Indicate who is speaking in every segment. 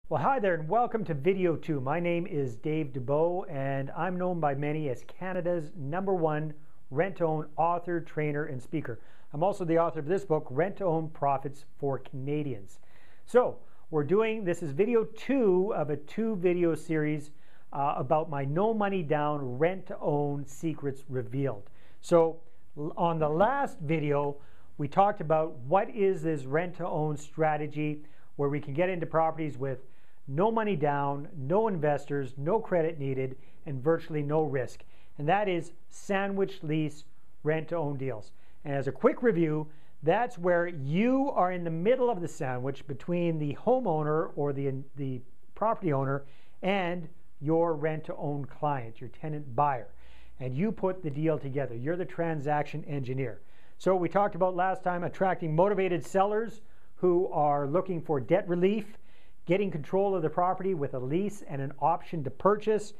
Speaker 1: Well, hi there and welcome to video 2. My name is Dave Dubeau and I'm known by many as Canada's #1 rent-to-own author, trainer, and speaker. I'm also the author of this book, Rent-to-Own Profits for Canadians. So this is video 2 of a 2-video series about my no money down rent-to-own secrets revealed. So on the last video, we talked about what is this rent-to-own strategy where we can get into properties with no money down, no investors, no credit needed, and virtually no risk. And that is sandwich lease rent-to-own deals. And as a quick review, that's where you are in the middle of the sandwich between the homeowner or the property owner and your rent-to-own client, your tenant buyer. And you put the deal together. You're the transaction engineer. So we talked about last time attracting motivated sellers who are looking for debt relief, getting control of the property with a lease and an option to purchase,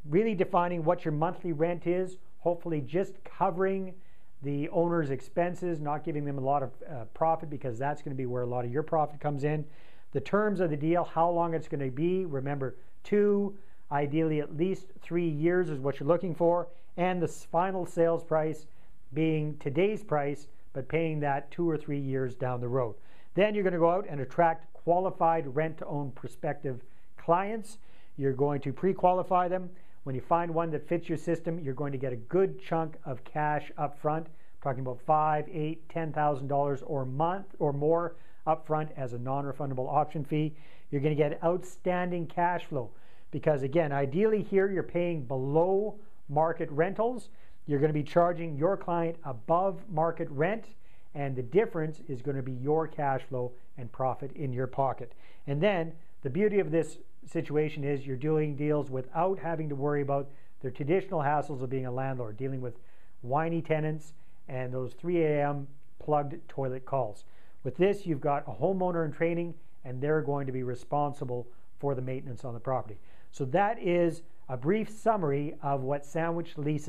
Speaker 1: really defining what your monthly rent is, hopefully just covering the owner's expenses, not giving them a lot of profit, because that's going to be where a lot of your profit comes in. The terms of the deal, how long it's going to be, remember 2, ideally at least 3 years is what you're looking for, and the final sales price being today's price, but paying that 2 or 3 years down the road. Then you're going to go out and attract qualified rent-to-own prospective clients. You're going to pre-qualify them. When you find one that fits your system, you're going to get a good chunk of cash up front. I'm talking about $5,000, $8,000, $10,000 or month or more up front as a non-refundable option fee. You're going to get outstanding cash flow because, again, ideally here you're paying below market rentals. You're going to be charging your client above market rent, and the difference is going to be your cash flow and profit in your pocket. And then the beauty of this situation is you're doing deals without having to worry about the traditional hassles of being a landlord, dealing with whiny tenants and those 3 a.m. plugged toilet calls. With this, you've got a homeowner in training, and they're going to be responsible for the maintenance on the property. So that is a brief summary of what sandwich lease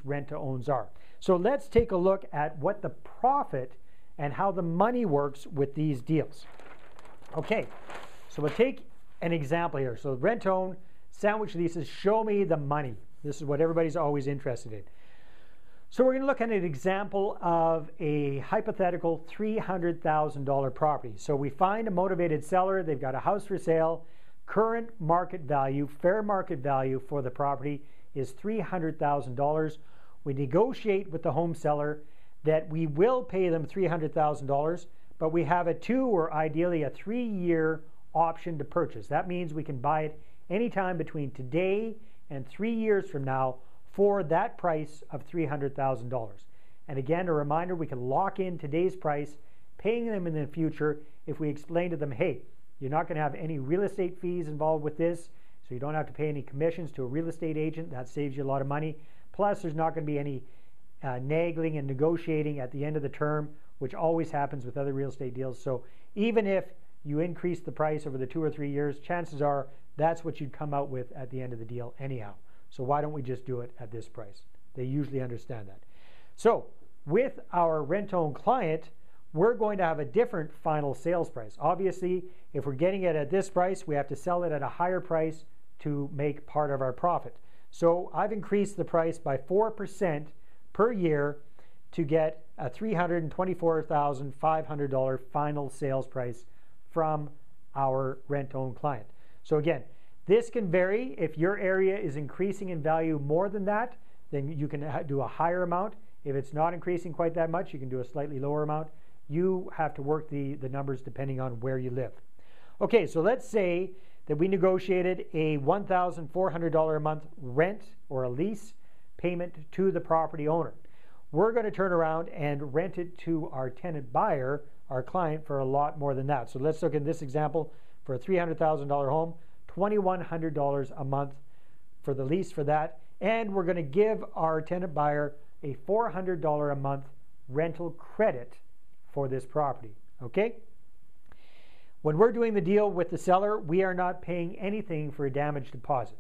Speaker 1: rent-to-owns are. So let's take a look at what the profit and how the money works with these deals. Okay, so we'll take an example here. So rent-to-own, sandwich leases, show me the money. This is what everybody's always interested in. So we're going to look at an example of a hypothetical $300,000 property. So we find a motivated seller. They've got a house for sale. Current market value, fair market value for the property is $300,000. We negotiate with the home seller that we will pay them $300,000, but we have a 2 or ideally a 3-year option to purchase. That means we can buy it anytime between today and 3 years from now for that price of $300,000. And again, a reminder, we can lock in today's price, paying them in the future if we explain to them, hey, you're not going to have any real estate fees involved with this, so you don't have to pay any commissions to a real estate agent. That saves you a lot of money. Plus, there's not going to be any nagging and negotiating at the end of the term, which always happens with other real estate deals. So even if you increase the price over the 2 or 3 years, chances are that's what you'd come out with at the end of the deal anyhow. So why don't we just do it at this price? They usually understand that. So with our rent-to-own client, we're going to have a different final sales price. Obviously, if we're getting it at this price, we have to sell it at a higher price to make part of our profit. So I've increased the price by 4% per year to get a $324,500 final sales price from our rent-to-own client. So again, this can vary. If your area is increasing in value more than that, then you can do a higher amount. If it's not increasing quite that much, you can do a slightly lower amount. You have to work the numbers depending on where you live. Okay, so let's say that we negotiated a $1,400 a month rent or a lease payment to the property owner. We're going to turn around and rent it to our tenant buyer, our client, for a lot more than that. So let's look at this example for a $300,000 home, $2,100 a month for the lease for that. And we're going to give our tenant buyer a $400 a month rental credit for this property. Okay? When we're doing the deal with the seller, we are not paying anything for a damage deposit.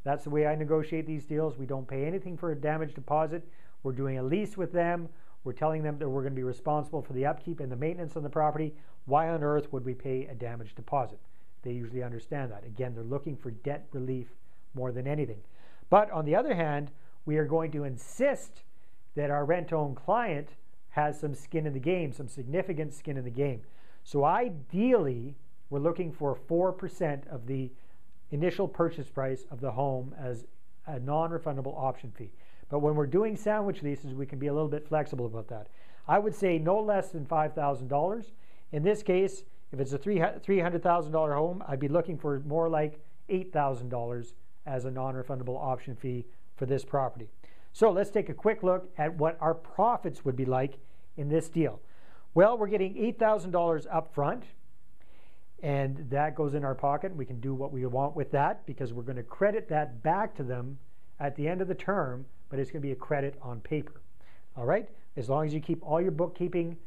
Speaker 1: That's the way I negotiate these deals. We don't pay anything for a damage deposit. We're doing a lease with them. We're telling them that we're going to be responsible for the upkeep and the maintenance on the property. Why on earth would we pay a damage deposit? they usually understand that. Again, they're looking for debt relief more than anything. But on the other hand, we are going to insist that our rent-to-own client has some skin in the game, some significant skin in the game. So ideally, we're looking for 4% of the initial purchase price of the home as a non-refundable option fee. But when we're doing sandwich leases, we can be a little bit flexible about that. I would say no less than $5,000. In this case, if it's a $300,000 home, I'd be looking for more like $8,000 as a non-refundable option fee for this property. So let's take a quick look at what our profits would be like in this deal. Well, we're getting $8,000 up front, and that goes in our pocket. We can do what we want with that because we're going to credit that back to them at the end of the term, but it's going to be a credit on paper. All right? As long as you keep all your bookkeeping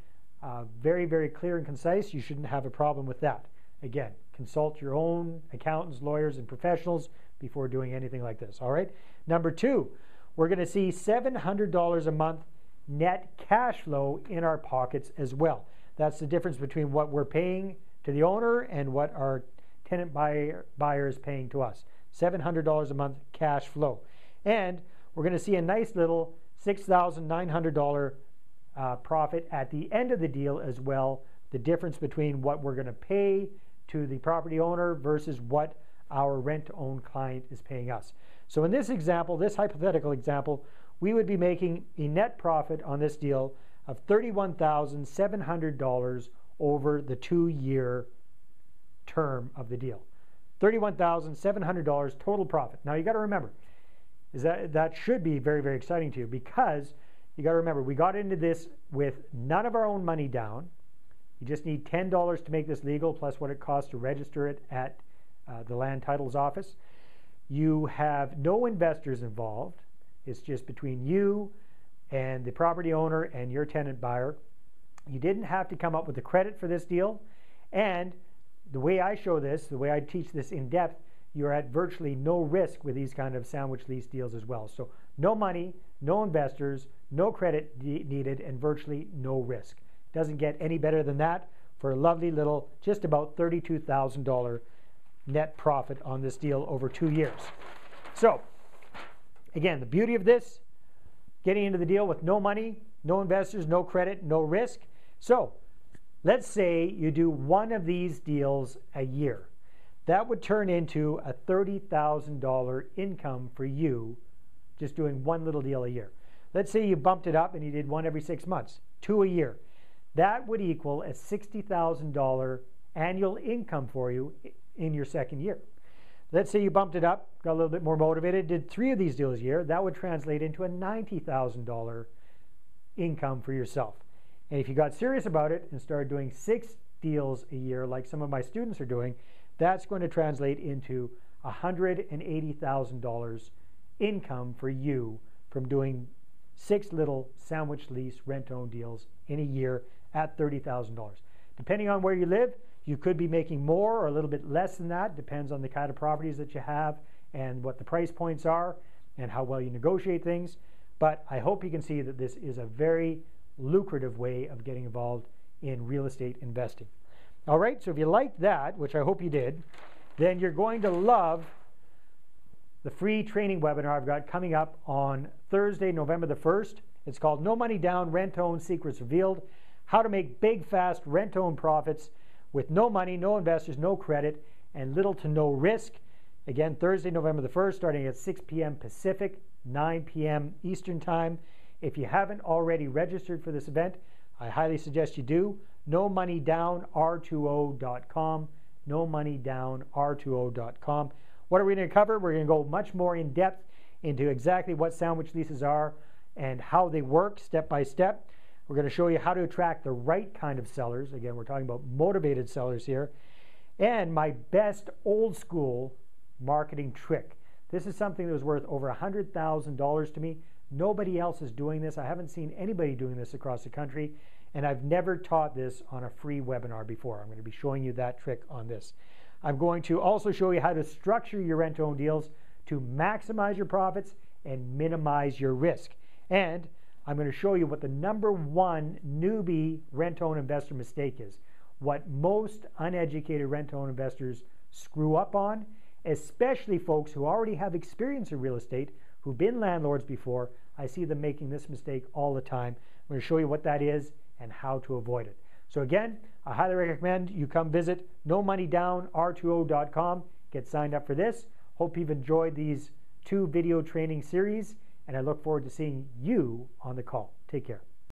Speaker 1: very, very clear and concise, you shouldn't have a problem with that. Again, consult your own accountants, lawyers, and professionals before doing anything like this. All right? Number two, we're going to see $700 a month net cash flow in our pockets as well. That's the difference between what we're paying to the owner and what our tenant buyer is paying to us. $700 a month cash flow. And we're going to see a nice little $6,900 profit at the end of the deal as well. The difference between what we're going to pay to the property owner versus what our rent-to-own client is paying us. So in this example, this hypothetical example, we would be making a net profit on this deal of $31,700 over the 2-year term of the deal. $31,700 total profit. Now you got to remember, that should be very, very exciting to you because you got to remember, we got into this with none of our own money down. You just need $10 to make this legal, plus what it costs to register it at the land titles office. You have no investors involved. It's just between you and the property owner and your tenant buyer. You didn't have to come up with the credit for this deal. And the way I show this, the way I teach this in depth, you're at virtually no risk with these kind of sandwich lease deals as well. So no money, no investors, no credit needed, and virtually no risk. Doesn't get any better than that for a lovely little, just about $32,000 net profit on this deal over 2 years. So again, the beauty of this, getting into the deal with no money, no investors, no credit, no risk. So let's say you do one of these deals a year. That would turn into a $30,000 income for you just doing one little deal a year. Let's say you bumped it up and you did one every 6 months, 2 a year. That would equal a $60,000 annual income for you in your second year. Let's say you bumped it up, got a little bit more motivated, did 3 of these deals a year. That would translate into a $90,000 income for yourself. And if you got serious about it and started doing 6 deals a year like some of my students are doing, that's going to translate into $180,000 income for you from doing 6 little sandwich lease rent-own deals in a year at $30,000. Depending on where you live, you could be making more or a little bit less than that. Depends on the kind of properties that you have and what the price points are and how well you negotiate things. But I hope you can see that this is a very lucrative way of getting involved in real estate investing. All right, so if you liked that, which I hope you did, then you're going to love the free training webinar I've got coming up on Thursday, November the 1st. It's called No Money Down, Rent-Own Secrets Revealed, How to Make Big, Fast Rent-Own Profits with no money, no investors, no credit, and little to no risk. Again, Thursday, November the 1st, starting at 6 p.m. Pacific, 9 p.m. Eastern Time. If you haven't already registered for this event, I highly suggest you do. R2O.com, R2O.com. What are we going to cover? We're going to go much more in depth into exactly what sandwich leases are and how they work step by step. We're going to show you how to attract the right kind of sellers. Again, we're talking about motivated sellers here. And my best old school marketing trick. This is something that was worth over $100,000 to me. Nobody else is doing this. I haven't seen anybody doing this across the country. And I've never taught this on a free webinar before. I'm going to be showing you that trick on this. I'm going to also show you how to structure your rent-to-own deals to maximize your profits and minimize your risk. And I'm going to show you what the #1 newbie rent-to-own investor mistake is. What most uneducated rent-to-own investors screw up on, especially folks who already have experience in real estate, who've been landlords before. I see them making this mistake all the time. I'm going to show you what that is and how to avoid it. So again, I highly recommend you come visit r2o.com, get signed up for this. Hope you've enjoyed these 2 video training series, and I look forward to seeing you on the call. Take care.